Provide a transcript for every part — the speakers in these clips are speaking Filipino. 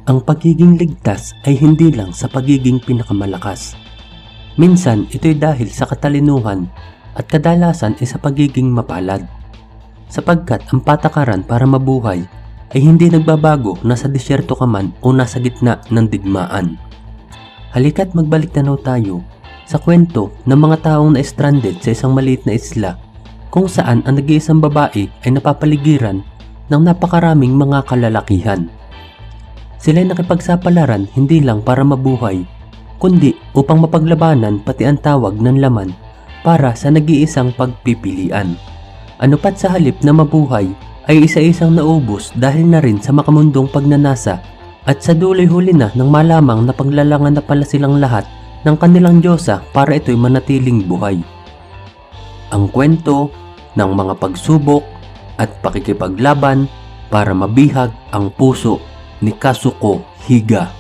Ang pagiging ligtas ay hindi lang sa pagiging pinakamalakas. Minsan ito'y dahil sa katalinuhan at kadalasan ay sa pagiging mapalad. Sapagkat ang patakaran para mabuhay ay hindi nagbabago nasa disyerto ka man o nasa gitna ng digmaan. Halika't magbalik tanaw tayo sa kwento ng mga taong na-stranded sa isang maliit na isla kung saan ang nag-iisang babae ay napapaligiran ng napakaraming mga kalalakihan. Sila'y nakipagsapalaran hindi lang para mabuhay, kundi upang mapaglabanan pati ang tawag ng laman para sa nag-iisang pagpipilian. Ano pat sa halip na mabuhay ay isa-isang naubos dahil na rin sa makamundong pagnanasa at sa duloy huli na nang malamang na paglalangan na pala silang lahat ng kanilang Diyosa para ito'y manatiling buhay. Ang kwento ng mga pagsubok at pakikipaglaban para mabihag ang puso ni Kazuko Higa,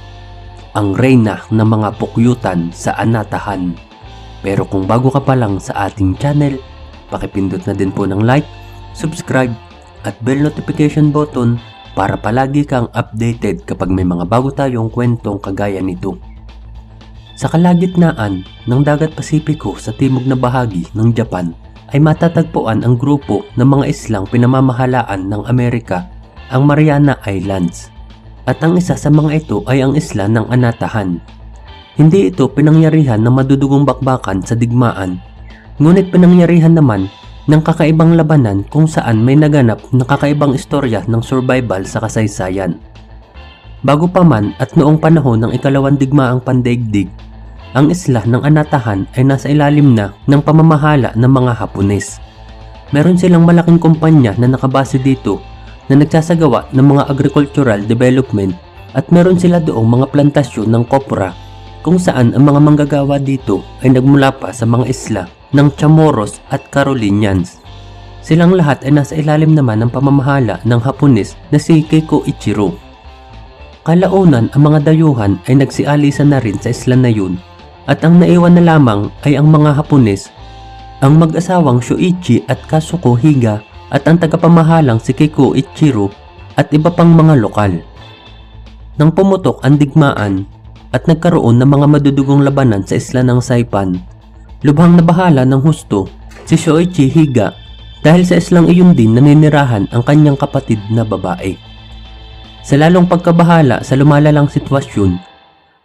ang reyna ng mga pukyutan sa Anatahan. Pero kung bago ka pa lang sa ating channel, pakipindot na din po ng like, subscribe at bell notification button para palagi kang updated kapag may mga bago tayong kwentong kagaya nito. Sa kalagitnaan ng Dagat Pasipiko sa timog na bahagi ng Japan ay matatagpuan ang grupo ng mga islang pinamamahalaan ng Amerika, ang Mariana Islands. At ang isa sa mga ito ay ang isla ng Anatahan. Hindi ito pinangyarihan ng madudugong bakbakan sa digmaan, ngunit pinangyarihan naman ng kakaibang labanan kung saan may naganap na kakaibang istorya ng survival sa kasaysayan. Bago pa man at noong panahon ng ikalawang digmaang pandaigdig, ang isla ng Anatahan ay nasa ilalim na ng pamamahala ng mga Hapones. Meron silang malaking kumpanya na nakabase dito na nagsasagawa ng mga agricultural development at meron sila doong mga plantasyon ng kopra kung saan ang mga manggagawa dito ay nagmula pa sa mga isla ng Chamorros at Carolinians. Silang lahat ay nasa ilalim naman ng pamamahala ng Hapones na si Keiko Ichiro. Kalaunan ang mga dayuhan ay nagsialisan na rin sa isla na yun at ang naiwan na lamang ay ang mga Hapones, ang mag-asawang Shuichi at Kazuko Higa at ang tagapamahalang si Keiko Ichiro at iba pang mga lokal. Nang pumutok ang digmaan at nagkaroon ng mga madudugong labanan sa isla ng Saipan, lubhang nabahala ng husto si Shuichi Higa dahil sa islang iyon din naninirahan ang kanyang kapatid na babae. Sa lalong pagkabahala sa lumalalang sitwasyon,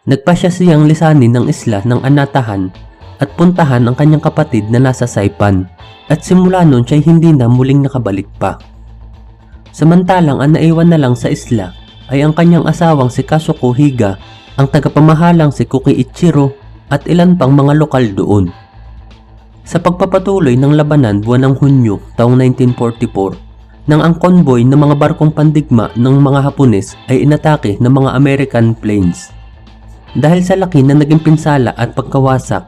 nagpasya siyang lisanin ng isla ng Anatahan at puntahan ang kanyang kapatid na nasa Saipan at simula noon siya'y hindi na muling nakabalik pa. Samantalang ang naiwan na lang sa isla ay ang kanyang asawang si Kazuko Higa, ang tagapamahalang si Kuki Ichiro at ilan pang mga lokal doon. Sa pagpapatuloy ng labanan buwan ng Hunyo taong 1944, nang ang convoy ng mga barkong pandigma ng mga Hapones ay inatake ng mga American planes. Dahil sa laki na naging pinsala at pagkawasak,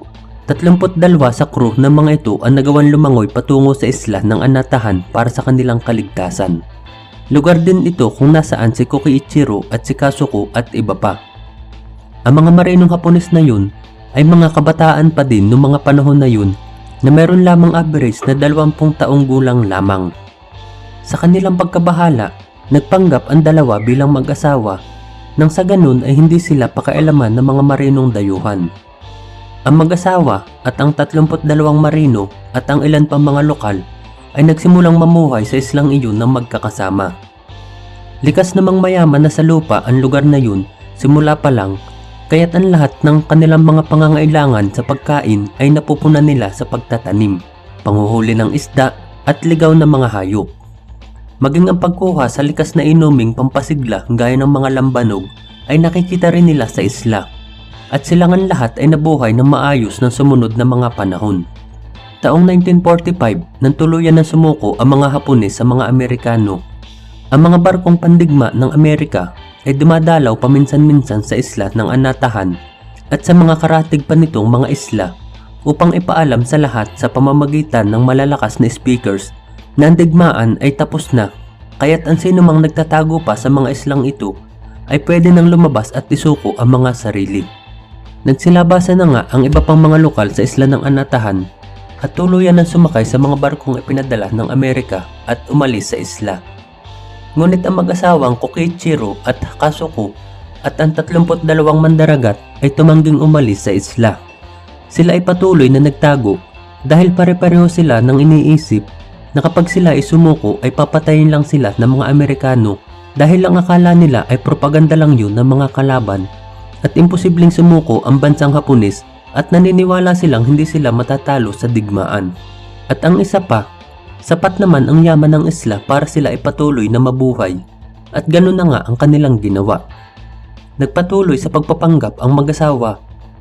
32 sa crew ng mga ito ang nagawan lumangoy patungo sa isla ng Anatahan para sa kanilang kaligtasan. Lugar din ito kung nasaan si Kuki Ichiro at si Kazuko at iba pa. Ang mga marinong Hapones na yun ay mga kabataan pa din noong mga panahon na yun na meron lamang average na 20 taong gulang lamang. Sa kanilang pagkabahala, nagpanggap ang dalawa bilang mag-asawa nang sa ganun ay hindi sila pakailaman ng mga marinong dayuhan. Ang mag-asawa at ang 32 marino at ang ilan pang mga lokal ay nagsimulang mamuhay sa islang iyon ng magkakasama. Likas namang mayaman na sa lupa ang lugar na yun simula pa lang, kaya't ang lahat ng kanilang mga pangangailangan sa pagkain ay napupunan nila sa pagtatanim, panghuhuli ng isda at ligaw na mga hayop. Maging ang pagkuha sa likas na inuming pampasigla gaya ng mga lambanog ay nakikita rin nila sa isla. At silangan lahat ay nabuhay ng maayos ng sumunod na mga panahon. Taong 1945 nang tuluyan na sumuko ang mga Hapones sa mga Amerikano. Ang mga barkong pandigma ng Amerika ay dumadalaw paminsan-minsan sa isla ng Anatahan at sa mga karatig pa nitong mga isla upang ipaalam sa lahat sa pamamagitan ng malalakas na speakers na ang digmaan ay tapos na, kaya't ang sinumang nagtatago pa sa mga islang ito ay pwede nang lumabas at isuko ang mga sarili. Nagsilabasan na nga ang iba pang mga lokal sa isla ng Anatahan at tuluyan na sumakay sa mga barkong ipinadala ng Amerika at umalis sa isla. Ngunit ang mag-asawang Kokichiro at Kazuko at ang 32 mandaragat ay tumangging umalis sa isla. Sila ay patuloy na nagtago dahil pare-pareho sila nang iniisip na kapag sila ay sumuko ay papatayin lang sila ng mga Amerikano dahil ang akala nila ay propaganda lang yun ng mga kalaban at imposibleng sumuko ang bansang Hapones at naniniwala silang hindi sila matatalo sa digmaan. At ang isa pa, sapat naman ang yaman ng isla para sila ay patuloy na mabuhay at ganun na nga ang kanilang ginawa. Nagpatuloy sa pagpapanggap ang mag-asawa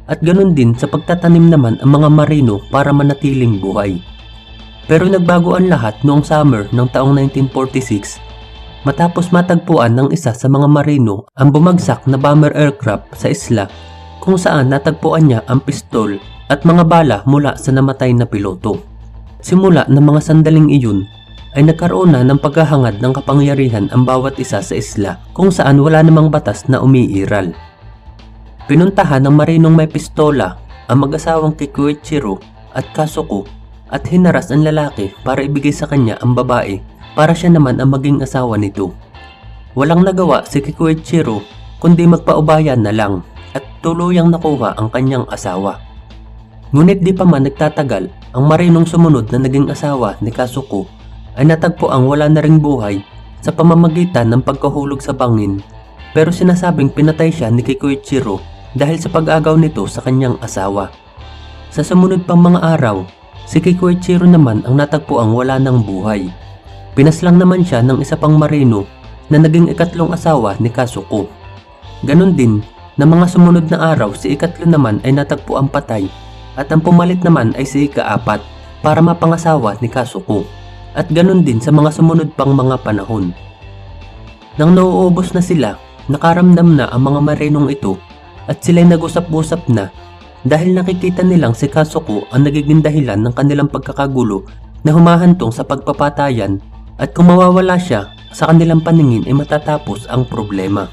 at ganun din sa pagtatanim naman ang mga marino para manatiling buhay. Pero nagbago ang lahat noong summer ng taong 1946 matapos matagpuan ng isa sa mga marino ang bumagsak na bomber aircraft sa isla kung saan natagpuan niya ang pistol at mga bala mula sa namatay na piloto. Simula ng mga sandaling iyon ay nagkaroon na ng paghahangad ng kapangyarihan ang bawat isa sa isla kung saan wala namang batas na umiiral. Pinuntahan ng marinong may pistola ang mag-asawang Kikuichiro at Kasuko at hinaras ang lalaki para ibigay sa kanya ang babae para siya naman ang maging asawa nito. Walang nagawa si Kikuichiro kundi magpaubayan na lang at tuluyang nakuha ang kanyang asawa. Ngunit di pa man nagtatagal, ang marinong sumunod na naging asawa ni Kasuko ay natagpo ang wala na ring buhay sa pamamagitan ng pagkahulog sa bangin, pero sinasabing pinatay siya ni Kikuichiro dahil sa pag-agaw nito sa kanyang asawa. Sa sumunod pang mga araw, si Kikuichiro naman ang natagpo ang wala ng buhay. Pinaslang naman siya ng isa pang marino na naging ikatlong asawa ni Kasuko. Ganon din na mga sumunod na araw si ikatlo naman ay natagpo ang patay at ang pumalit naman ay si ika-apat para mapangasawa ni Kasuko at ganon din sa mga sumunod pang mga panahon. Nang nauubos na sila, nakaramdam na ang mga marinong ito at sila'y nag-usap-usap na dahil nakikita nilang si Kasuko ang nagiging dahilan ng kanilang pagkakagulo na humahantong sa pagpapatayan at kung mawawala siya sa kanilang paningin ay matatapos ang problema.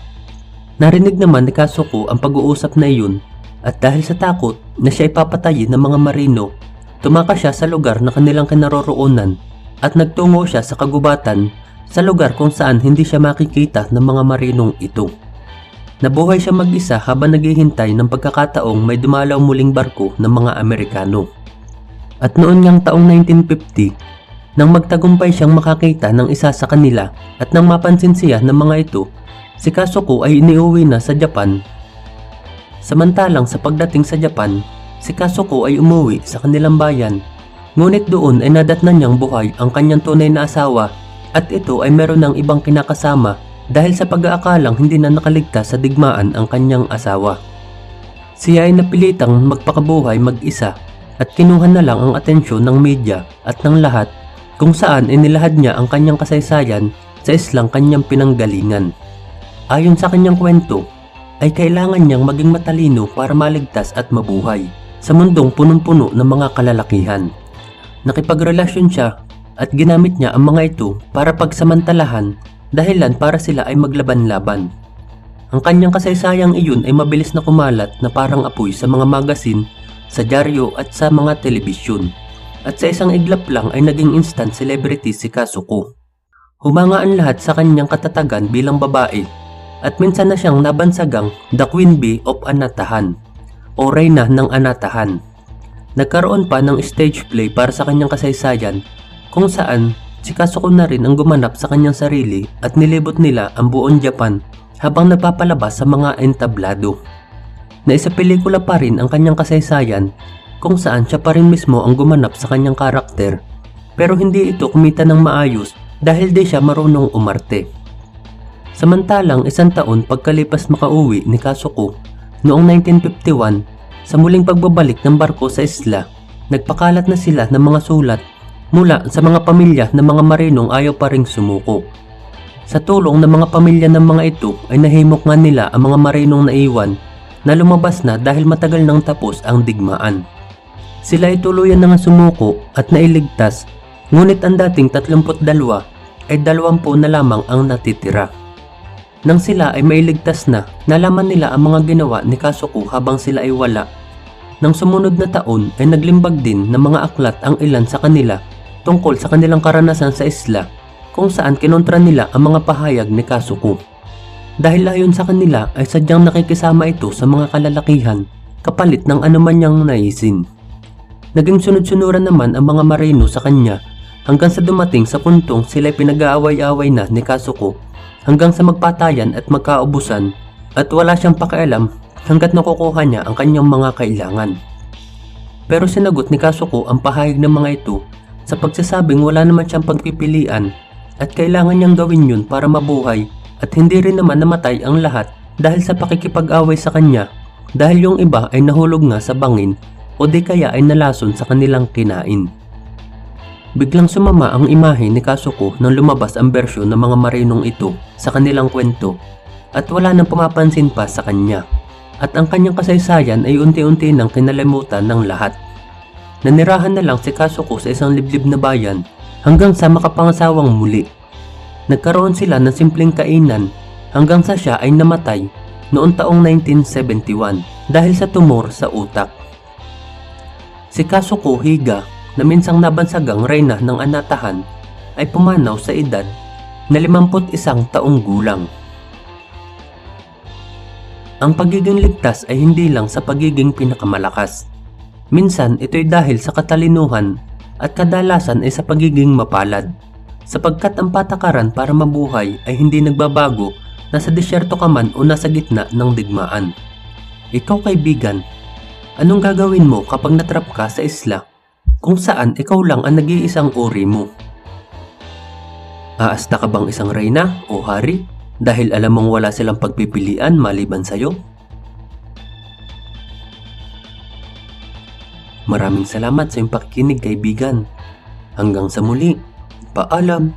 Narinig naman ni Kasuko ang pag-uusap na iyon at dahil sa takot na siya ay papatayin ng mga marino, tumakas siya sa lugar na kanilang kinaroroonan at nagtungo siya sa kagubatan sa lugar kung saan hindi siya makikita ng mga marinong ito. Nabuhay siya mag-isa habang naghihintay ng pagkakataong may dumalaw muling barko ng mga Amerikano. At noon ngang taong 1950, nang magtagumpay siyang makakita ng isa sa kanila at nang mapansin siya ng mga ito, si Kasuko ay iniuwi na sa Japan. Samantalang sa pagdating sa Japan, si Kasuko ay umuwi sa kanilang bayan. Ngunit doon ay nadatnan niyang buhay ang kanyang tunay na asawa at ito ay meron ng ibang kinakasama dahil sa pag-aakalang hindi na nakaligtas sa digmaan ang kanyang asawa. Siya ay napilitang magpakabuhay mag-isa at kinuha na lang ang atensyon ng media at ng lahat kung saan inilahad niya ang kanyang kasaysayan sa islang kanyang pinanggalingan. Ayon sa kanyang kwento, ay kailangan niyang maging matalino para maligtas at mabuhay sa mundong punong-puno ng mga kalalakihan. Nakipagrelasyon siya at ginamit niya ang mga ito para pagsamantalahan dahilan para sila ay maglaban-laban. Ang kanyang kasaysayang iyon ay mabilis na kumalat na parang apoy sa mga magasin, sa dyaryo at sa mga telebisyon. At sa isang iglap lang ay naging instant celebrity si Kasuko. Humanga ang lahat sa kanyang katatagan bilang babae at minsan na siyang nabansagang The Queen Bee of Anatahan o Reyna ng Anatahan. Nagkaroon pa ng stage play para sa kanyang kasaysayan kung saan si Kasuko na rin ang gumanap sa kanyang sarili at nilibot nila ang buong Japan habang nagpapalabas sa mga entablado. Naisa pelikula pa rin ang kanyang kasaysayan kung saan siya pa rin mismo ang gumanap sa kanyang karakter, pero hindi ito kumita ng maayos dahil di siya marunong umarte. Samantalang isang taon pagkalipas makauwi ni Kasuko noong 1951, sa muling pagbabalik ng barko sa isla, nagpakalat na sila ng mga sulat mula sa mga pamilya ng mga marinong ayaw pa ring sumuko. Sa tulong ng mga pamilya ng mga ito ay nahimok nga nila ang mga marinong naiwan na lumabas na dahil matagal nang tapos ang digmaan. Sila ay tuluyan na nga sumuko at nailigtas, ngunit ang dating 32 ay 20 na lamang ang natitira. Nang sila ay mailigtas na, nalaman nila ang mga ginawa ni Kasuko habang sila ay wala. Nang sumunod na taon ay naglimbag din ng mga aklat ang ilan sa kanila tungkol sa kanilang karanasan sa isla kung saan kinontra nila ang mga pahayag ni Kasuko. Dahil ayon sa kanila ay sadyang nakikisama ito sa mga kalalakihan kapalit ng anuman niyang naisin. Naging sunod-sunuran naman ang mga marino sa kanya hanggang sa dumating sa puntong sila'y pinag-aaway-away na ni Kazuko hanggang sa magpatayan at magkaubusan at wala siyang pakialam hanggat nakukuha niya ang kanyang mga kailangan. Pero sinagot ni Kazuko ang pahayag ng mga ito sa pagsasabing wala naman siyang pagpipilian at kailangan niyang gawin yun para mabuhay at hindi rin naman namatay ang lahat dahil sa pakikipag-away sa kanya dahil yung iba ay nahulog nga sa bangin o di kaya ay nalason sa kanilang kinain. Biglang sumama ang imahe ni Kazuko nang lumabas ang bersyon ng mga marinong ito sa kanilang kwento at wala nang pumapansin pa sa kanya at ang kanyang kasaysayan ay unti-unti nang kinalimutan ng lahat. Nanirahan na lang si Kazuko sa isang liblib na bayan hanggang sa makapangasawang muli. Nagkaroon sila ng simpleng kainan hanggang sa siya ay namatay noong taong 1971 dahil sa tumor sa utak. Si Kazuko Higa na minsang nabansagang reyna ng Anatahan ay pumanaw sa edad na 51 taong gulang. Ang pagiging ligtas ay hindi lang sa pagiging pinakamalakas. Minsan ito'y dahil sa katalinuhan at kadalasan ay sa pagiging mapalad. Sapagkat ang patakaran para mabuhay ay hindi nagbabago nasa disyerto ka man o nasa gitna ng digmaan. Ikaw kaibigan, anong gagawin mo kapag natrap ka sa isla kung saan ikaw lang ang nag-iisang uri mo? Aasta ka bang isang reyna o hari dahil alam mong wala silang pagpipilian maliban sa'yo? Maraming salamat sa iyong pakikinig kaibigan. Hanggang sa muli. Paalam.